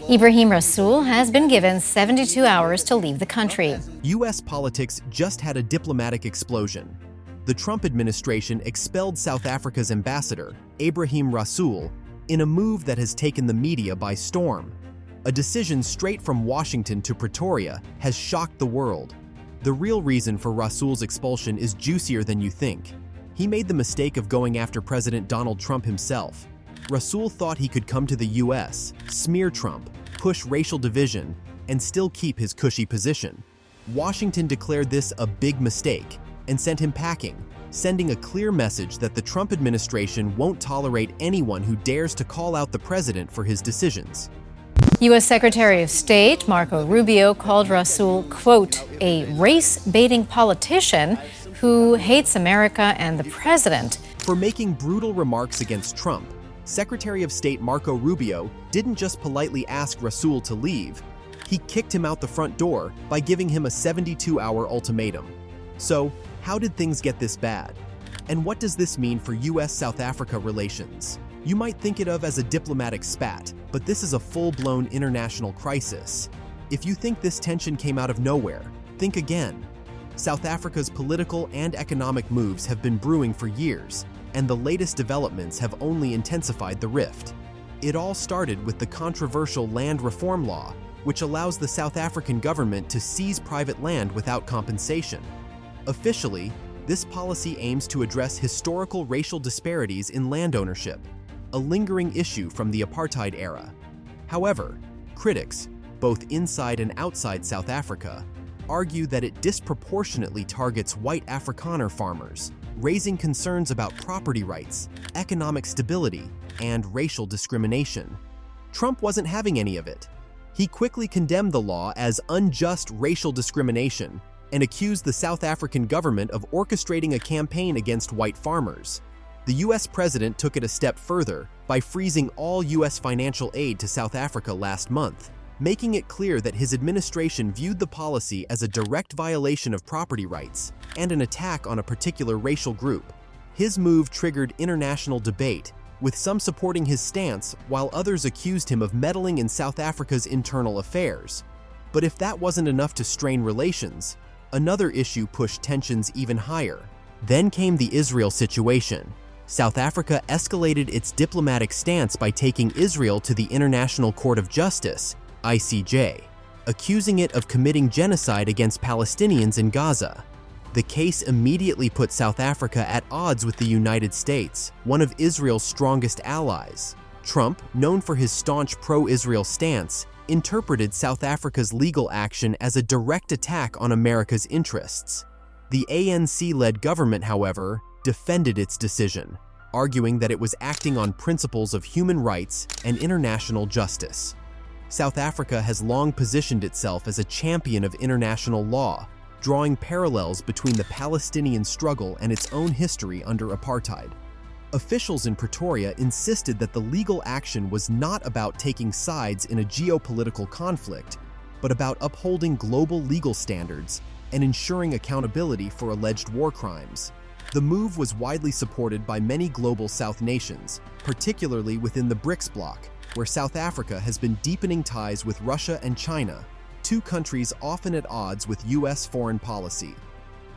Ebrahim Rasool has been given 72 hours to leave the country. U.S. politics just had a diplomatic explosion. The Trump administration expelled South Africa's ambassador, Ebrahim Rasool, in a move that has taken the media by storm. A decision straight from Washington to Pretoria has shocked the world. The real reason for Rasool's expulsion is juicier than you think. He made the mistake of going after President Donald Trump himself. Rasool thought he could come to the U.S., smear Trump, push racial division, and still keep his cushy position. Washington declared this a big mistake and sent him packing, sending a clear message that the Trump administration won't tolerate anyone who dares to call out the president for his decisions. U.S. Secretary of State Marco Rubio called Rasool, quote, a race-baiting politician who hates America and the president. For making brutal remarks against Trump, Secretary of State Marco Rubio didn't just politely ask Rasool to leave, he kicked him out the front door by giving him a 72-hour ultimatum. So, how did things get this bad? And what does this mean for U.S.-South Africa relations? You might think it of as a diplomatic spat, but this is a full-blown international crisis. If you think this tension came out of nowhere, think again. South Africa's political and economic moves have been brewing for years, and the latest developments have only intensified the rift. It all started with the controversial land reform law, which allows the South African government to seize private land without compensation. Officially, this policy aims to address historical racial disparities in land ownership, a lingering issue from the apartheid era. However, critics, both inside and outside South Africa, argue that it disproportionately targets white Afrikaner farmers, raising concerns about property rights, economic stability, and racial discrimination. Trump wasn't having any of it. He quickly condemned the law as unjust racial discrimination and accused the South African government of orchestrating a campaign against white farmers. The U.S. president took it a step further by freezing all U.S. financial aid to South Africa last month, making it clear that his administration viewed the policy as a direct violation of property rights and an attack on a particular racial group. His move triggered international debate, with some supporting his stance while others accused him of meddling in South Africa's internal affairs. But if that wasn't enough to strain relations, another issue pushed tensions even higher. Then came the Israel situation. South Africa escalated its diplomatic stance by taking Israel to the International Court of Justice, ICJ, accusing it of committing genocide against Palestinians in Gaza. The case immediately put South Africa at odds with the United States, one of Israel's strongest allies. Trump, known for his staunch pro-Israel stance, interpreted South Africa's legal action as a direct attack on America's interests. The ANC-led government, however, defended its decision, arguing that it was acting on principles of human rights and international justice. South Africa has long positioned itself as a champion of international law, drawing parallels between the Palestinian struggle and its own history under apartheid. Officials in Pretoria insisted that the legal action was not about taking sides in a geopolitical conflict, but about upholding global legal standards and ensuring accountability for alleged war crimes. The move was widely supported by many global South nations, particularly within the BRICS bloc, where South Africa has been deepening ties with Russia and China, two countries often at odds with U.S. foreign policy.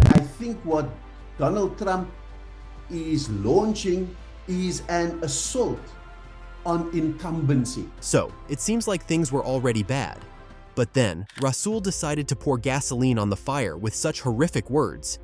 I think what Donald Trump is launching is an assault on incumbency. So, it seems like things were already bad. But then, Rasool decided to pour gasoline on the fire with such horrific words.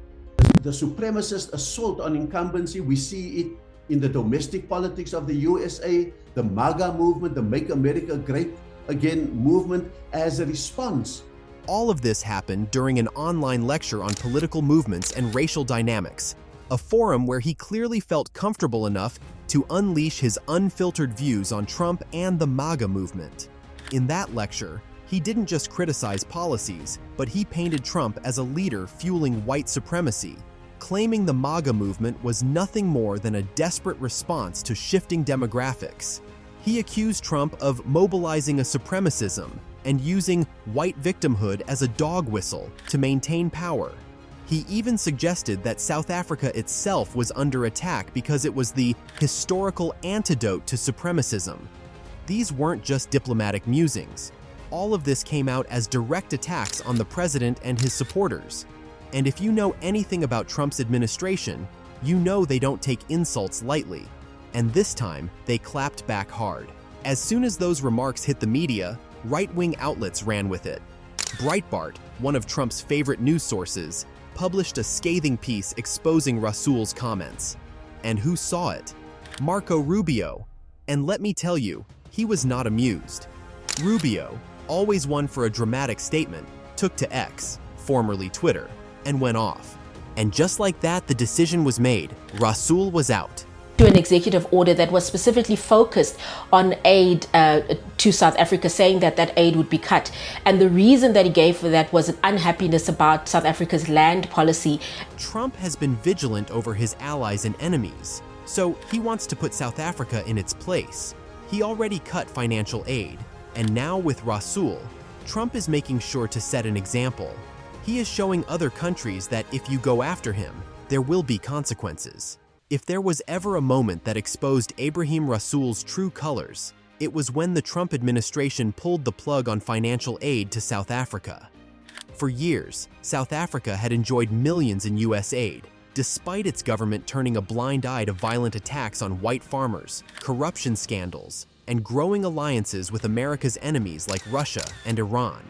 The supremacist assault on incumbency, we see it in the domestic politics of the USA, the MAGA movement, the Make America Great Again movement, as a response. All of this happened during an online lecture on political movements and racial dynamics, a forum where he clearly felt comfortable enough to unleash his unfiltered views on Trump and the MAGA movement. In that lecture, he didn't just criticize policies, but he painted Trump as a leader fueling white supremacy, claiming the MAGA movement was nothing more than a desperate response to shifting demographics. He accused Trump of mobilizing a supremacism and using white victimhood as a dog whistle to maintain power. He even suggested that South Africa itself was under attack because it was the historical antidote to supremacism. These weren't just diplomatic musings. All of this came out as direct attacks on the president and his supporters. And if you know anything about Trump's administration, you know they don't take insults lightly. And this time, they clapped back hard. As soon as those remarks hit the media, right-wing outlets ran with it. Breitbart, one of Trump's favorite news sources, published a scathing piece exposing Rasool's comments. And who saw it? Marco Rubio. And let me tell you, he was not amused. Rubio, always one for a dramatic statement, took to X, formerly Twitter, and went off. And just like that, the decision was made. Rasool was out. To an executive order that was specifically focused on aid to South Africa, saying that that aid would be cut. And the reason that he gave for that was an unhappiness about South Africa's land policy. Trump has been vigilant over his allies and enemies, so he wants to put South Africa in its place. He already cut financial aid, and now with Rasool, Trump is making sure to set an example. He is showing other countries that if you go after him, there will be consequences. If there was ever a moment that exposed Ebrahim Rasool's true colors, it was when the Trump administration pulled the plug on financial aid to South Africa. For years, South Africa had enjoyed millions in U.S. aid, despite its government turning a blind eye to violent attacks on white farmers, corruption scandals, and growing alliances with America's enemies like Russia and Iran.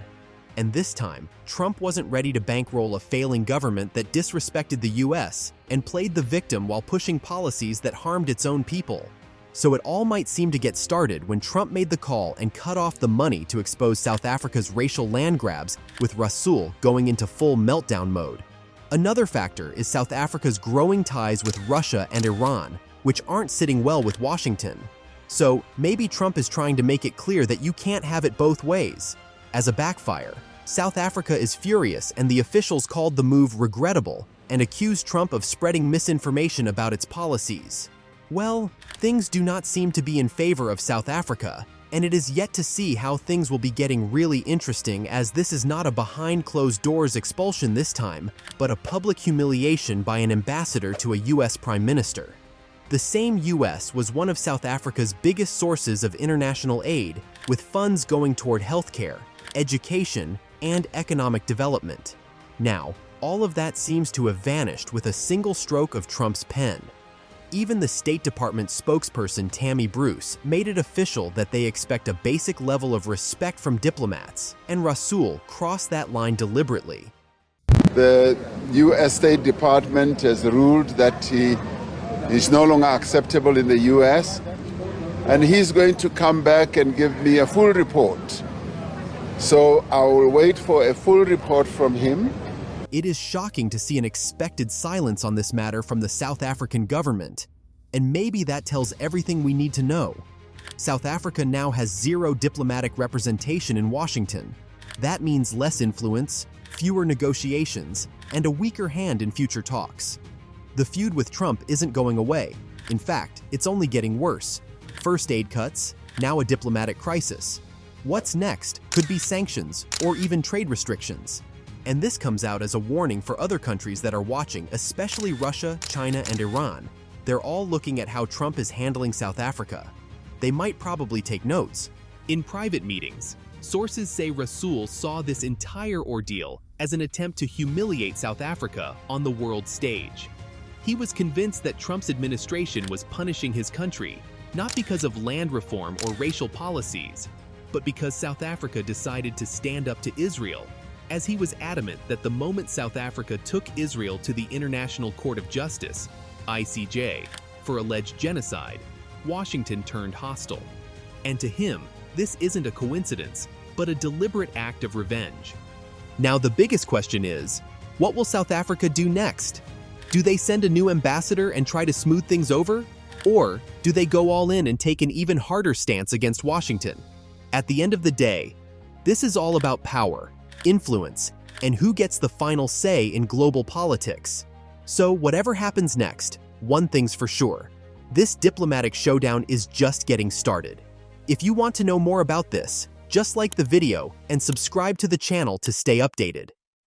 And this time, Trump wasn't ready to bankroll a failing government that disrespected the U.S. and played the victim while pushing policies that harmed its own people. So it all might seem to get started when Trump made the call and cut off the money to expose South Africa's racial land grabs, with Rasool going into full meltdown mode. Another factor is South Africa's growing ties with Russia and Iran, which aren't sitting well with Washington. So maybe Trump is trying to make it clear that you can't have it both ways. As a backfire, South Africa is furious, and the officials called the move regrettable and accused Trump of spreading misinformation about its policies. Well, things do not seem to be in favor of South Africa, and it is yet to see how things will be getting really interesting, as this is not a behind closed doors expulsion this time, but a public humiliation by an ambassador to a U.S. Prime Minister. The same U.S. was one of South Africa's biggest sources of international aid, with funds going toward healthcare, education, and economic development. Now, all of that seems to have vanished with a single stroke of Trump's pen. Even the State Department spokesperson Tammy Bruce made it official that they expect a basic level of respect from diplomats, and Rasool crossed that line deliberately. The U.S. State Department has ruled that he is no longer acceptable in the U.S., and he's going to come back and give me a full report. So I will wait for a full report from him. It is shocking to see an expected silence on this matter from the South African government. And maybe that tells everything we need to know. South Africa now has zero diplomatic representation in Washington. That means less influence, fewer negotiations, and a weaker hand in future talks. The feud with Trump isn't going away. In fact, it's only getting worse. First aid cuts, now a diplomatic crisis. What's next could be sanctions or even trade restrictions. And this comes out as a warning for other countries that are watching, especially Russia, China, and Iran. They're all looking at how Trump is handling South Africa. They might probably take notes. In private meetings, sources say Rasool saw this entire ordeal as an attempt to humiliate South Africa on the world stage. He was convinced that Trump's administration was punishing his country, not because of land reform or racial policies, but because South Africa decided to stand up to Israel, as he was adamant that the moment South Africa took Israel to the International Court of Justice, ICJ, for alleged genocide, Washington turned hostile. And to him, this isn't a coincidence, but a deliberate act of revenge. Now the biggest question is, what will South Africa do next? Do they send a new ambassador and try to smooth things over? Or do they go all in and take an even harder stance against Washington? At the end of the day, this is all about power, influence, and who gets the final say in global politics. So whatever happens next, one thing's for sure. This diplomatic showdown is just getting started. If you want to know more about this, just like the video and subscribe to the channel to stay updated.